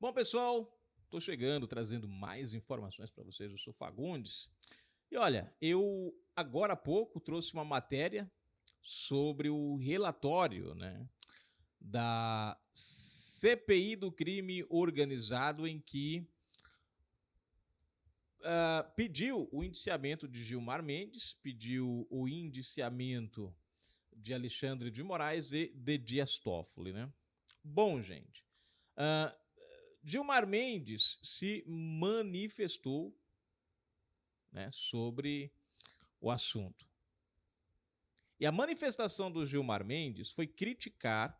Bom, pessoal, estou chegando, trazendo mais informações para vocês. Eu sou Fagundes. E olha, eu agora há pouco trouxe uma matéria sobre o relatório, da CPI do crime organizado, em que pediu o indiciamento de Gilmar Mendes, pediu o indiciamento de Alexandre de Moraes e de Dias Toffoli, né? Bom, gente, uh, Gilmar Mendes se manifestou, né, sobre o assunto. E a manifestação do Gilmar Mendes foi criticar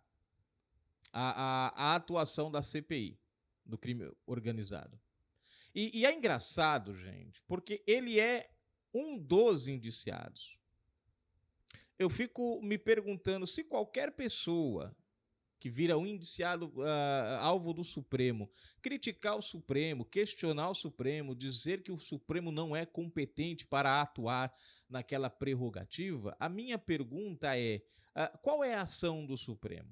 a atuação da CPI, do crime organizado. E é engraçado, gente, porque ele é um dos indiciados. Eu fico me perguntando se qualquer pessoa que vira um indiciado alvo do Supremo, criticar o Supremo, questionar o Supremo, dizer que o Supremo não é competente para atuar naquela prerrogativa, a minha pergunta é, qual é a ação do Supremo?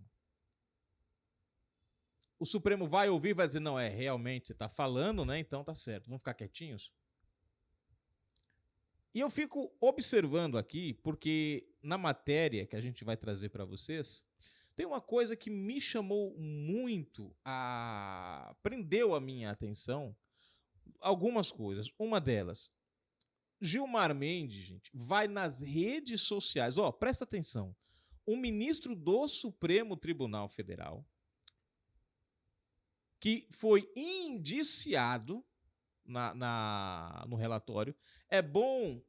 O Supremo vai ouvir e vai dizer, não, realmente você está falando, né? Então tá certo, vamos ficar quietinhos? E eu fico observando aqui, porque na matéria que a gente vai trazer para vocês, tem uma coisa que me chamou muito prendeu a minha atenção, algumas coisas. Uma delas, Gilmar Mendes, gente, vai nas redes sociais, presta atenção, um ministro do Supremo Tribunal Federal, que foi indiciado no relatório. É bom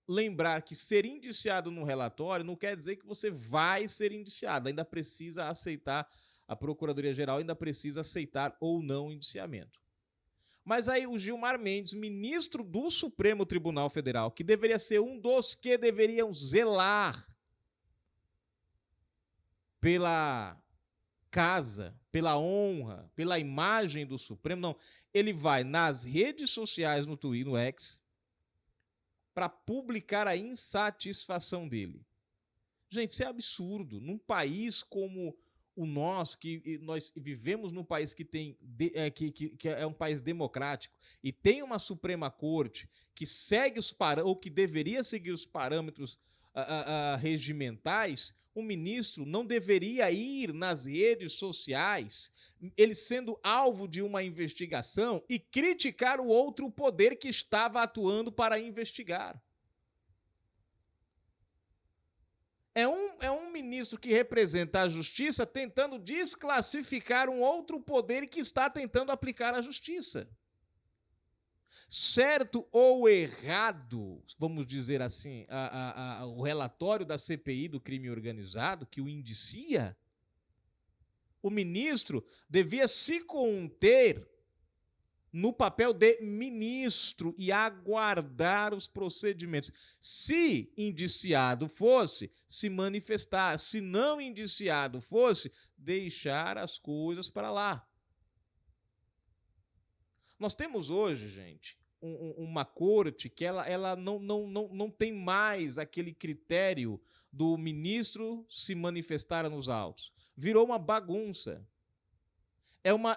lembrar que ser indiciado no relatório não quer dizer que você vai ser indiciado, ainda precisa aceitar, a Procuradoria-Geral ainda precisa aceitar ou não o indiciamento. Mas aí o Gilmar Mendes, ministro do Supremo Tribunal Federal, que deveria ser um dos que deveriam zelar pela casa, pela honra, pela imagem do Supremo, não, ele vai nas redes sociais, no Twitter, no X, para publicar a insatisfação dele. Gente, isso é absurdo. Num país como o nosso, que nós vivemos num país que tem que é um país democrático e tem uma Suprema Corte que segue os parâmetros, ou que deveria seguir os parâmetros regimentais, o ministro não deveria ir nas redes sociais, ele sendo alvo de uma investigação, e criticar o outro poder que estava atuando para investigar. É um ministro que representa a justiça tentando desclassificar um outro poder que está tentando aplicar a justiça. Certo ou errado, vamos dizer assim, o relatório da CPI do crime organizado, que o indicia, o ministro devia se conter no papel de ministro e aguardar os procedimentos. Se indiciado fosse, se manifestar. Se não indiciado fosse, deixar as coisas para lá. Nós temos hoje, gente, uma corte que ela não tem mais aquele critério do ministro se manifestar nos autos. Virou uma bagunça. É uma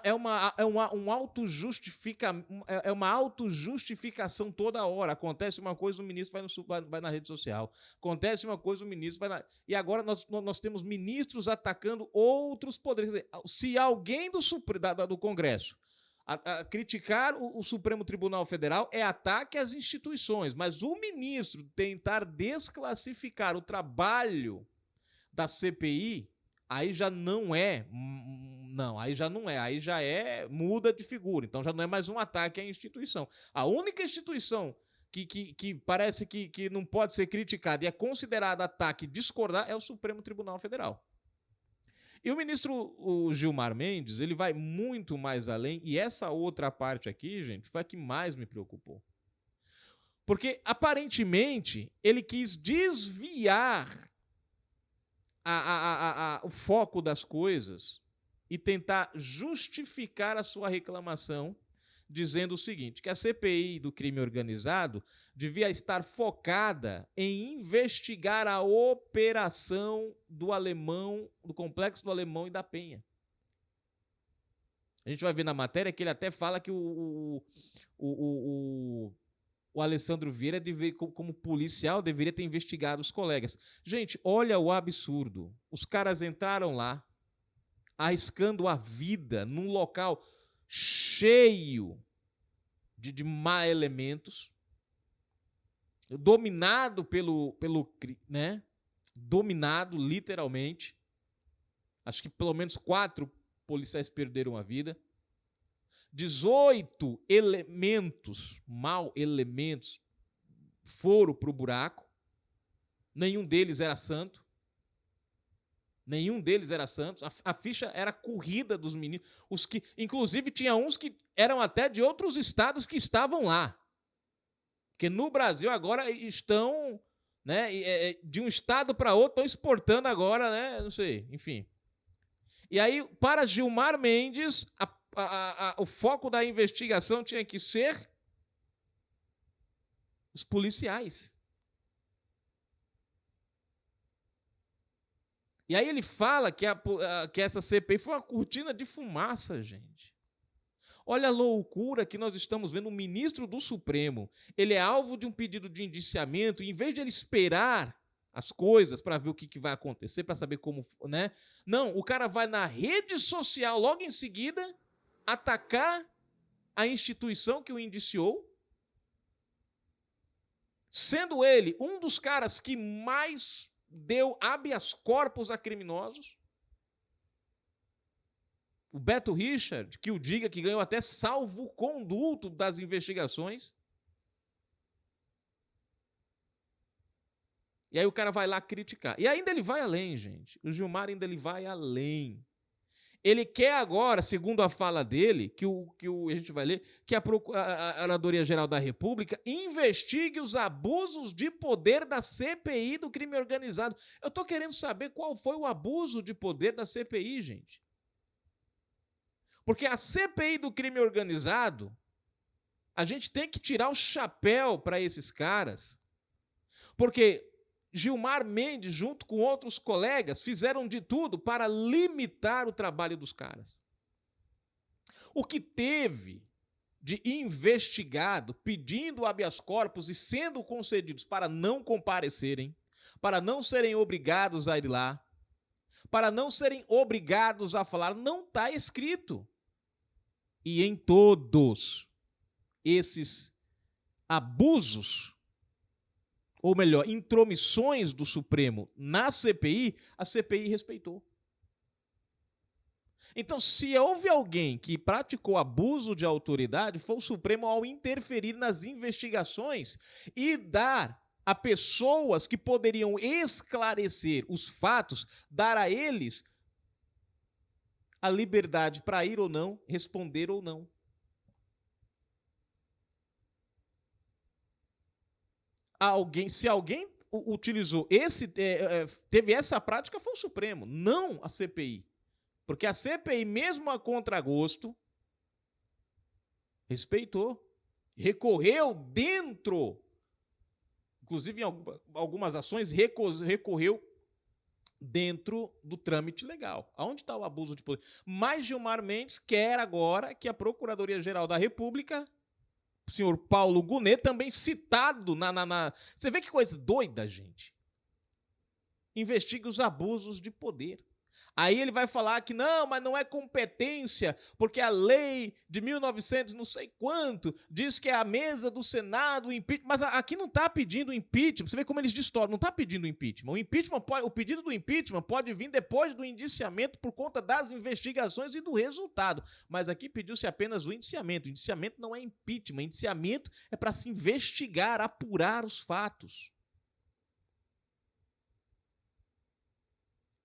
autojustificação toda hora. Acontece uma coisa, o ministro vai na rede social. Acontece uma coisa, o ministro vai na... E agora nós temos ministros atacando outros poderes. Quer dizer, se alguém do Congresso criticar o Supremo Tribunal Federal, é ataque às instituições. Mas o ministro tentar desclassificar o trabalho da CPI, aí já não é. Não, aí já não é. Aí já muda de figura. Então já não é mais um ataque à instituição. A única instituição que parece que não pode ser criticada e é considerada ataque e discordar é o Supremo Tribunal Federal. E o ministro Gilmar Mendes, ele vai muito mais além, e essa outra parte aqui, gente, foi a que mais me preocupou. Porque, aparentemente, ele quis desviar o foco das coisas e tentar justificar a sua reclamação, dizendo o seguinte, que a CPI do crime organizado devia estar focada em investigar a operação do Alemão, do Complexo do Alemão e da Penha. A gente vai ver na matéria que ele até fala que o Alessandro Vieira, como policial, deveria ter investigado os colegas. Gente, olha o absurdo. Os caras entraram lá, arriscando a vida num local cheio de má elementos, dominado né? Dominado, literalmente. Acho que pelo menos 4 policiais perderam a vida. 18 elementos, mau elementos, foram para o buraco. Nenhum deles era santo. Nenhum deles era santo. A ficha era corrida dos meninos. Inclusive, tinha uns que eram até de outros estados que estavam lá. Porque no Brasil agora estão, né, de um estado para outro, estão exportando agora, né, não sei, enfim. E aí, para Gilmar Mendes, o foco da investigação tinha que ser os policiais. E aí ele fala que essa CPI foi uma cortina de fumaça, gente. Olha a loucura que nós estamos vendo. O ministro do Supremo, ele é alvo de um pedido de indiciamento, e em vez de ele esperar as coisas para ver o que vai acontecer, para saber como, né? Não, o cara vai na rede social logo em seguida atacar a instituição que o indiciou, sendo ele um dos caras que mais deu habeas corpus a criminosos. O Beto Richard, que o diga, que ganhou até salvo-conduto das investigações. E aí o cara vai lá criticar. E ainda ele vai além, gente. O Gilmar ainda ele vai além. Ele quer agora, segundo a fala dele, a gente vai ler, que a Procuradoria-Geral da República investigue os abusos de poder da CPI do crime organizado. Eu estou querendo saber qual foi o abuso de poder da CPI, gente. Porque a CPI do crime organizado, a gente tem que tirar o chapéu para esses caras, porque Gilmar Mendes, junto com outros colegas, fizeram de tudo para limitar o trabalho dos caras. O que teve de investigado, pedindo habeas corpus e sendo concedidos para não comparecerem, para não serem obrigados a ir lá, para não serem obrigados a falar, não está escrito. E em todos esses abusos, ou melhor, intromissões do Supremo na CPI, a CPI respeitou. Então, se houve alguém que praticou abuso de autoridade, foi o Supremo ao interferir nas investigações e dar a pessoas que poderiam esclarecer os fatos, dar a eles a liberdade para ir ou não, responder ou não. Se alguém utilizou teve essa prática, foi o Supremo, não a CPI. Porque a CPI, mesmo a contragosto, respeitou, recorreu dentro, inclusive em algumas ações, recorreu dentro do trâmite legal. Aonde está o abuso de poder? Mas Gilmar Mendes quer agora que a Procuradoria-Geral da República, o senhor Paulo Gonet, também citado Você vê que coisa doida, gente? Investigue os abusos de poder. Aí ele vai falar que não, mas não é competência, porque a lei de 1900 não sei quanto diz que é a mesa do Senado, o impeachment, mas aqui não está pedindo impeachment. Você vê como eles distorcem, não está pedindo impeachment. O pedido do impeachment pode vir depois do indiciamento por conta das investigações e do resultado, mas aqui pediu-se apenas o indiciamento. O indiciamento não é impeachment, indiciamento é para se investigar, apurar os fatos.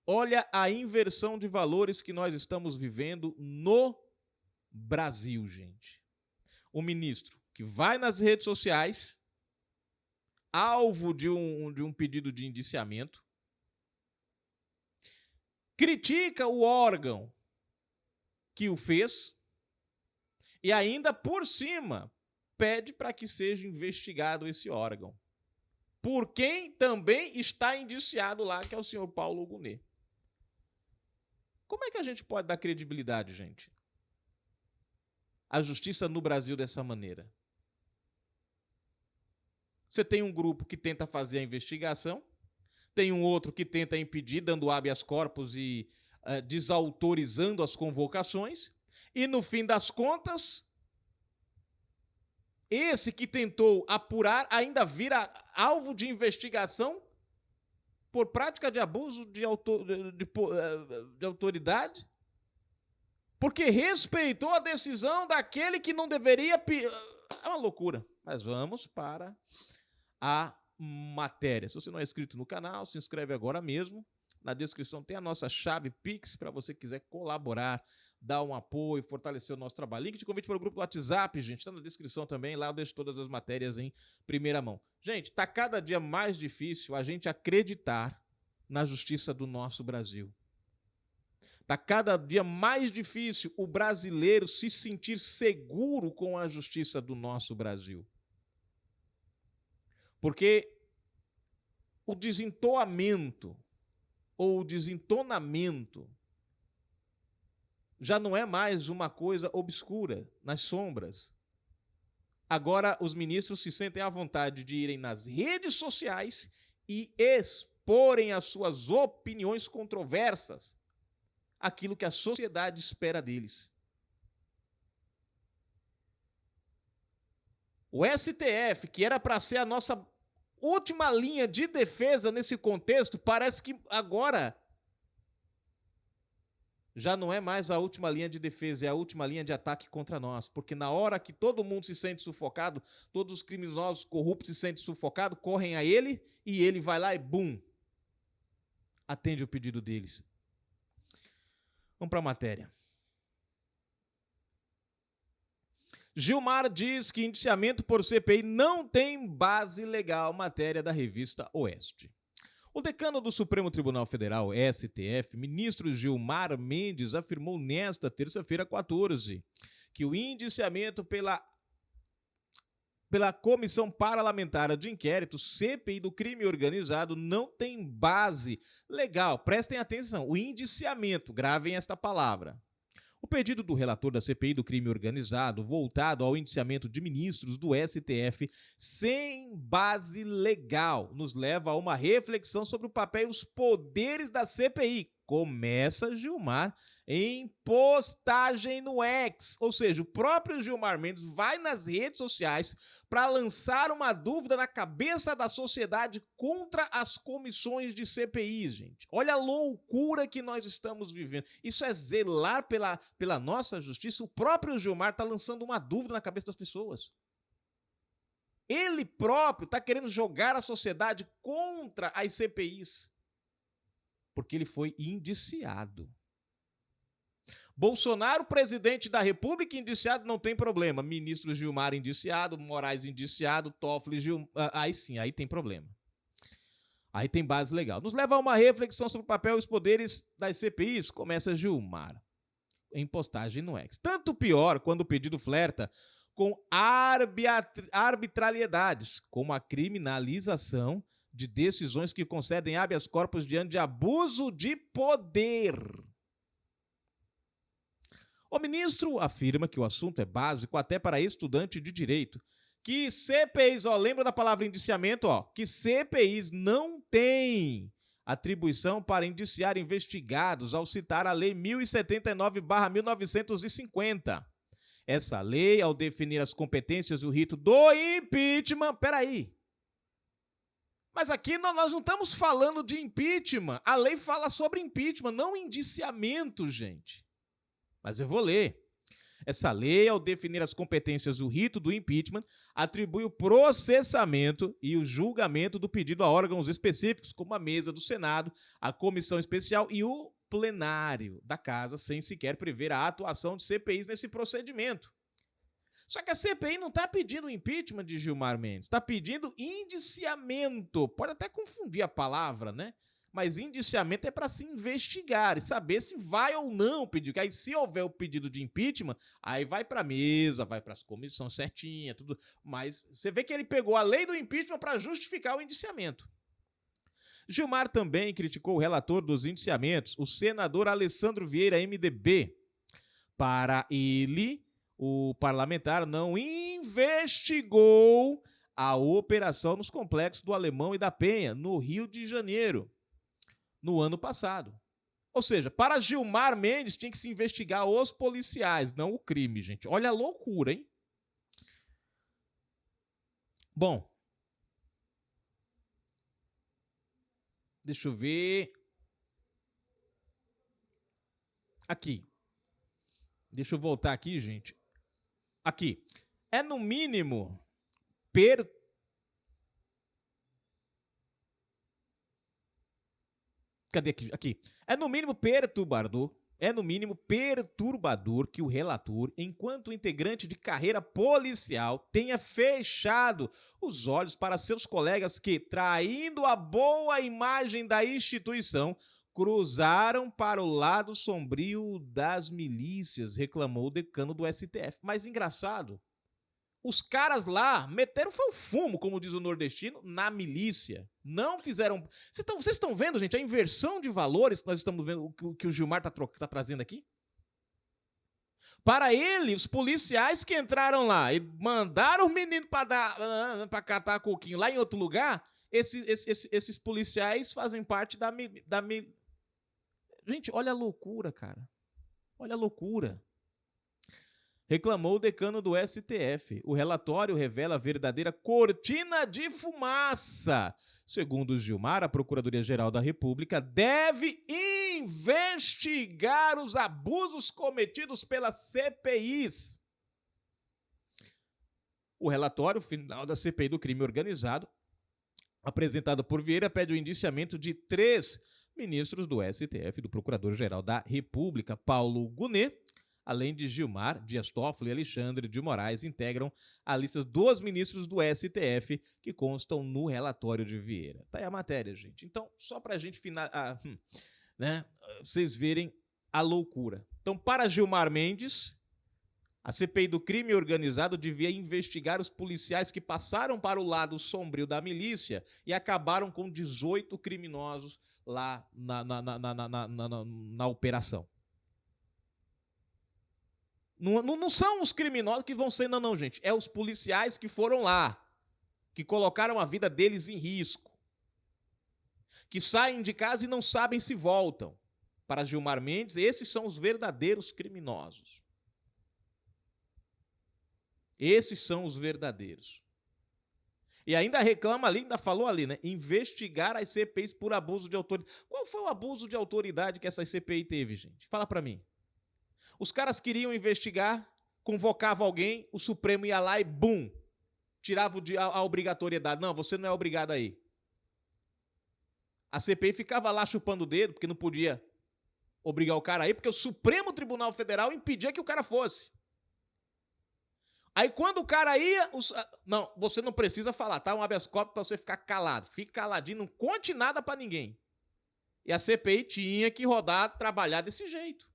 Olha a inversão de valores que nós estamos vivendo no Brasil, gente. O ministro que vai nas redes sociais, alvo de um pedido de indiciamento, critica o órgão que o fez e ainda, por cima, pede para que seja investigado esse órgão. Por quem também está indiciado lá, que é o senhor Paulo Gonet. Como é que a gente pode dar credibilidade, gente? a justiça no Brasil dessa maneira? Você tem um grupo que tenta fazer a investigação, tem um outro que tenta impedir, dando habeas corpus e desautorizando as convocações, e no fim das contas, esse que tentou apurar ainda vira alvo de investigação por prática de abuso de autoridade, porque respeitou a decisão daquele que não deveria... É uma loucura. Mas vamos para a matéria. Se você não é inscrito no canal, se inscreve agora mesmo. Na descrição tem a nossa chave Pix para você quiser colaborar, dar um apoio, fortalecer o nosso trabalho. Link de convite para o grupo do WhatsApp, gente, está na descrição também. Lá eu deixo todas as matérias em primeira mão. Gente, está cada dia mais difícil a gente acreditar na justiça do nosso Brasil. Está cada dia mais difícil o brasileiro se sentir seguro com a justiça do nosso Brasil. Porque o desentoamento ou o desentonamento já não é mais uma coisa obscura, nas sombras. Agora os ministros se sentem à vontade de irem nas redes sociais e exporem as suas opiniões controversas, aquilo que a sociedade espera deles. O STF, que era para ser a nossa última linha de defesa nesse contexto, parece que agora já não é mais a última linha de defesa, é a última linha de ataque contra nós. Porque na hora que todo mundo se sente sufocado, todos os criminosos corruptos se sentem sufocados, correm a ele e ele vai lá e bum, atende o pedido deles. Vamos para a matéria. Gilmar diz que indiciamento por CPI não tem base legal, matéria da revista Oeste. O decano do Supremo Tribunal Federal, STF, ministro Gilmar Mendes, afirmou nesta terça-feira, 14, que o indiciamento pela Comissão Parlamentar de Inquérito, CPI do Crime Organizado, não tem base legal. Prestem atenção, o indiciamento, gravem esta palavra. O pedido do relator da CPI do Crime Organizado, voltado ao indiciamento de ministros do STF, sem base legal, nos leva a uma reflexão sobre o papel e os poderes da CPI. Começa Gilmar em postagem no X, ou seja, o próprio Gilmar Mendes vai nas redes sociais para lançar uma dúvida na cabeça da sociedade contra as comissões de CPIs, gente. Olha a loucura que nós estamos vivendo. Isso é zelar pela nossa justiça. O próprio Gilmar está lançando uma dúvida na cabeça das pessoas. Ele próprio está querendo jogar a sociedade contra as CPIs. Porque ele foi indiciado. Bolsonaro, presidente da República, indiciado, não tem problema. Ministro Gilmar indiciado, Moraes indiciado, Toffoli, aí sim, aí tem problema. Aí tem base legal. Nos leva a uma reflexão sobre o papel e os poderes das CPIs, começa Gilmar, em postagem no X. Tanto pior quando o pedido flerta com arbitrariedades, como a criminalização de decisões que concedem habeas corpus diante de abuso de poder. O ministro afirma que o assunto é básico até para estudante de direito, que CPIs, lembra da palavra indiciamento, que CPIs não têm atribuição para indiciar investigados ao citar a Lei 1079/1950. Essa lei, ao definir as competências e o rito do impeachment, peraí, mas aqui nós não estamos falando de impeachment. A lei fala sobre impeachment, não indiciamento, gente. Mas eu vou ler. Essa lei, ao definir as competências do rito do impeachment, atribui o processamento e o julgamento do pedido a órgãos específicos, como a mesa do Senado, a comissão especial e o plenário da Casa, sem sequer prever a atuação de CPIs nesse procedimento. Só que a CPI não está pedindo impeachment de Gilmar Mendes, está pedindo indiciamento. Pode até confundir a palavra, né? Mas indiciamento é para se investigar e saber se vai ou não pedir. Porque aí, se houver o pedido de impeachment, aí vai para a mesa, vai para as comissões certinha, tudo. Mas você vê que ele pegou a lei do impeachment para justificar o indiciamento. Gilmar também criticou o relator dos indiciamentos, o senador Alessandro Vieira, MDB. Para ele, o parlamentar não investigou a operação nos complexos do Alemão e da Penha, no Rio de Janeiro, no ano passado. Ou seja, para Gilmar Mendes tinha que se investigar os policiais, não o crime, gente. Olha a loucura, hein? Bom, deixa eu ver. Aqui. Deixa eu voltar aqui, gente. Aqui. É no mínimo Cadê aqui? Aqui. É no mínimo perturbador. É no mínimo perturbador que o relator, enquanto integrante de carreira policial, tenha fechado os olhos para seus colegas que, traindo a boa imagem da instituição, cruzaram para o lado sombrio das milícias, reclamou o decano do STF. Mas engraçado, os caras lá meteram foi o fumo, como diz o nordestino, na milícia. Não fizeram... Vocês estão vendo, gente, a inversão de valores que nós estamos vendo, que o Gilmar está trazendo aqui? Para ele, os policiais que entraram lá e mandaram o menino para catar coquinho lá em outro lugar, esses policiais fazem parte da... Gente, olha a loucura, cara. Olha a loucura. Reclamou o decano do STF. O relatório revela a verdadeira cortina de fumaça. Segundo Gilmar, a Procuradoria-Geral da República deve investigar os abusos cometidos pelas CPIs. O relatório final da CPI do crime organizado, apresentado por Vieira, pede o indiciamento de 3 ministros do STF, do Procurador-Geral da República, Paulo Gonet, além de Gilmar, Dias Toffoli e Alexandre de Moraes, integram a lista dos ministros do STF que constam no relatório de Vieira. Tá aí a matéria, gente. Então, só para a gente vocês verem a loucura. Então, para Gilmar Mendes, a CPI do crime organizado devia investigar os policiais que passaram para o lado sombrio da milícia e acabaram com 18 criminosos lá na operação. Não são os criminosos que vão ser, não, gente. É os policiais que foram lá, que colocaram a vida deles em risco, que saem de casa e não sabem se voltam. Para Gilmar Mendes, esses são os verdadeiros criminosos. Esses são os verdadeiros. E ainda reclama ali, ainda falou ali, né? Investigar as CPIs por abuso de autoridade. Qual foi o abuso de autoridade que essa CPI teve, gente? Fala para mim. Os caras queriam investigar, convocavam alguém, o Supremo ia lá e, bum, tirava a obrigatoriedade. Não, você não é obrigado aí. A CPI ficava lá chupando o dedo, porque não podia obrigar o cara aí, porque o Supremo Tribunal Federal impedia que o cara fosse. Aí quando o cara ia... Não, você não precisa falar, tá? Um habeas corpus para você ficar calado. Fique caladinho, não conte nada para ninguém. E a CPI tinha que rodar, trabalhar desse jeito.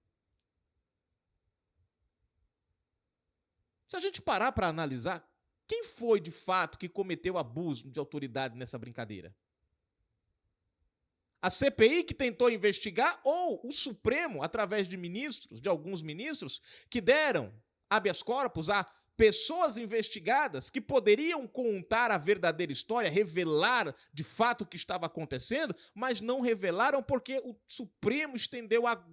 Se a gente parar para analisar, quem foi de fato que cometeu abuso de autoridade nessa brincadeira? A CPI que tentou investigar ou o Supremo, através de ministros, de alguns ministros, que deram habeas corpus a pessoas investigadas que poderiam contar a verdadeira história, revelar de fato o que estava acontecendo, mas não revelaram porque o Supremo estendeu a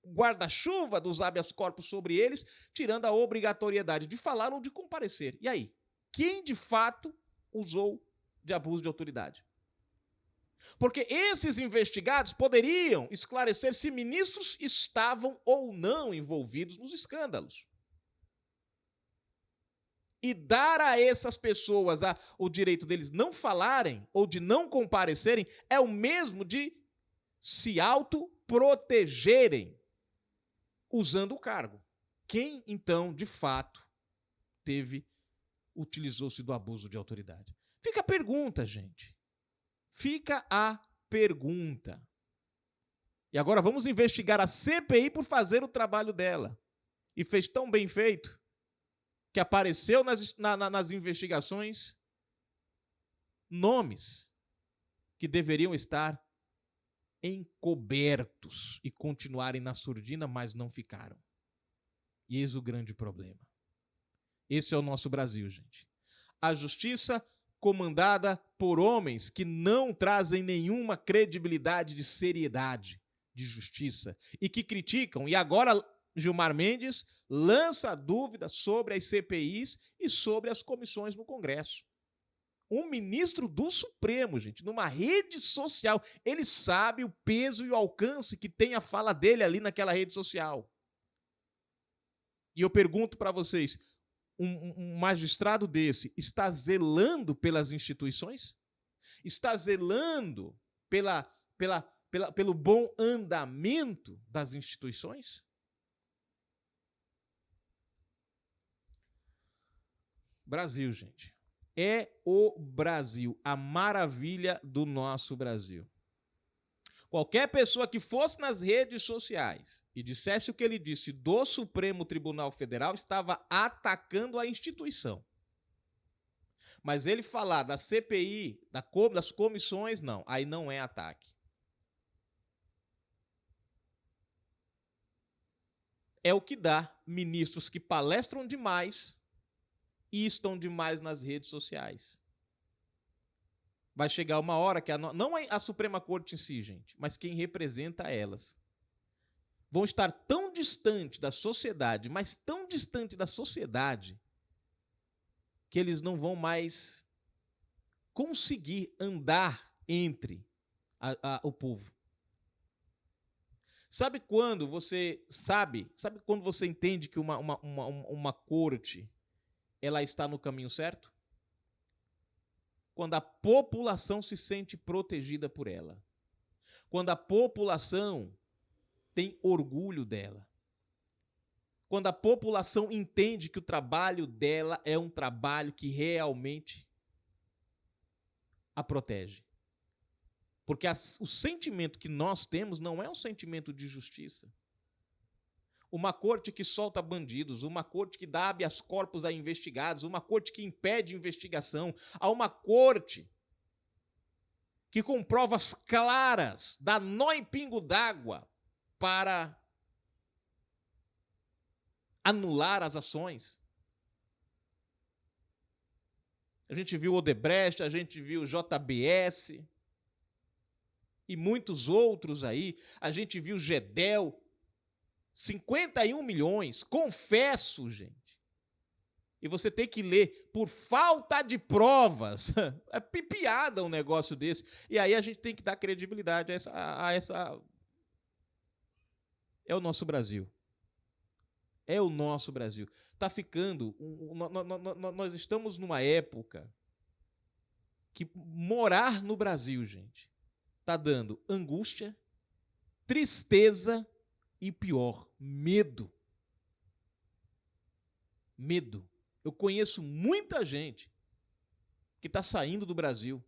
guarda-chuva dos habeas corpus sobre eles, tirando a obrigatoriedade de falar ou de comparecer. E aí? Quem de fato usou de abuso de autoridade? Porque esses investigados poderiam esclarecer se ministros estavam ou não envolvidos nos escândalos. E dar a essas pessoas o direito deles não falarem ou de não comparecerem é o mesmo de se autoprotegerem usando o cargo. Quem, então, de fato, utilizou-se do abuso de autoridade? Fica a pergunta, gente. Fica a pergunta. E agora vamos investigar a CPI por fazer o trabalho dela. E fez tão bem feito que apareceu nas investigações nomes que deveriam estar encobertos e continuarem na surdina, mas não ficaram. E eis o grande problema. Esse é o nosso Brasil, gente. A justiça comandada por homens que não trazem nenhuma credibilidade de seriedade, de justiça, e que criticam. E agora Gilmar Mendes lança dúvida sobre as CPIs e sobre as comissões no Congresso. Um ministro do Supremo, gente, numa rede social, ele sabe o peso e o alcance que tem a fala dele ali naquela rede social. E eu pergunto para vocês, um magistrado desse está zelando pelas instituições? Está zelando pelo bom andamento das instituições? Brasil, gente. É o Brasil, a maravilha do nosso Brasil. Qualquer pessoa que fosse nas redes sociais e dissesse o que ele disse do Supremo Tribunal Federal estava atacando a instituição. Mas ele falar da CPI, das comissões, não, aí não é ataque. É o que dá ministros que palestram demais e estão demais nas redes sociais. Vai chegar uma hora que não a Suprema Corte em si, gente, mas quem representa elas, vão estar tão distante da sociedade, mas tão distante da sociedade, que eles não vão mais conseguir andar entre o povo. Sabe quando você entende que uma corte ela está no caminho certo? Quando a população se sente protegida por ela. Quando a população tem orgulho dela. Quando a população entende que o trabalho dela é um trabalho que realmente a protege. Porque o sentimento que nós temos não é um sentimento de justiça. Uma corte que solta bandidos, uma corte que dá habeas corpus a investigados, uma corte que impede investigação, a uma corte que com provas claras dá nó em pingo d'água para anular as ações. A gente viu Odebrecht, a gente viu JBS e muitos outros aí, a gente viu Gedel, 51 milhões, confesso, gente. E você tem que ler por falta de provas. É piada um negócio desse. E aí a gente tem que dar credibilidade a essa... É o nosso Brasil. É o nosso Brasil. Está ficando... Nós estamos numa época que morar no Brasil, gente, está dando angústia, tristeza e pior, medo. Medo. Eu conheço muita gente que está saindo do Brasil,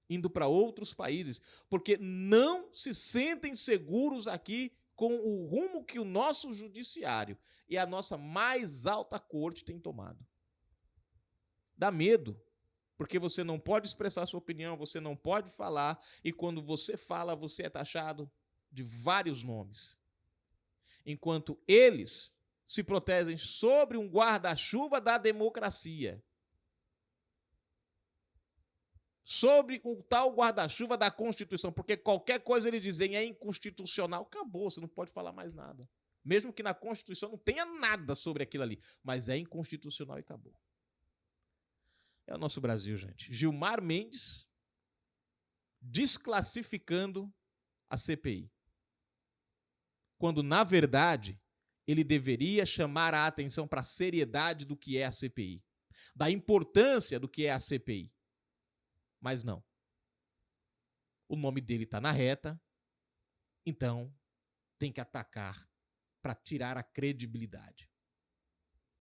indo para outros países, porque não se sentem seguros aqui com o rumo que o nosso judiciário e a nossa mais alta corte tem tomado. Dá medo, porque você não pode expressar sua opinião, você não pode falar, e quando você fala, você é taxado de vários nomes. Enquanto eles se protegem sobre um guarda-chuva da democracia, sobre o tal guarda-chuva da Constituição, porque qualquer coisa eles dizem é inconstitucional, acabou, você não pode falar mais nada. Mesmo que na Constituição não tenha nada sobre aquilo ali, mas é inconstitucional e acabou. É o nosso Brasil, gente. Gilmar Mendes desclassificando a CPI. Quando, na verdade, ele deveria chamar a atenção para a seriedade do que é a CPI, da importância do que é a CPI. Mas não. O nome dele está na reta, então tem que atacar para tirar a credibilidade.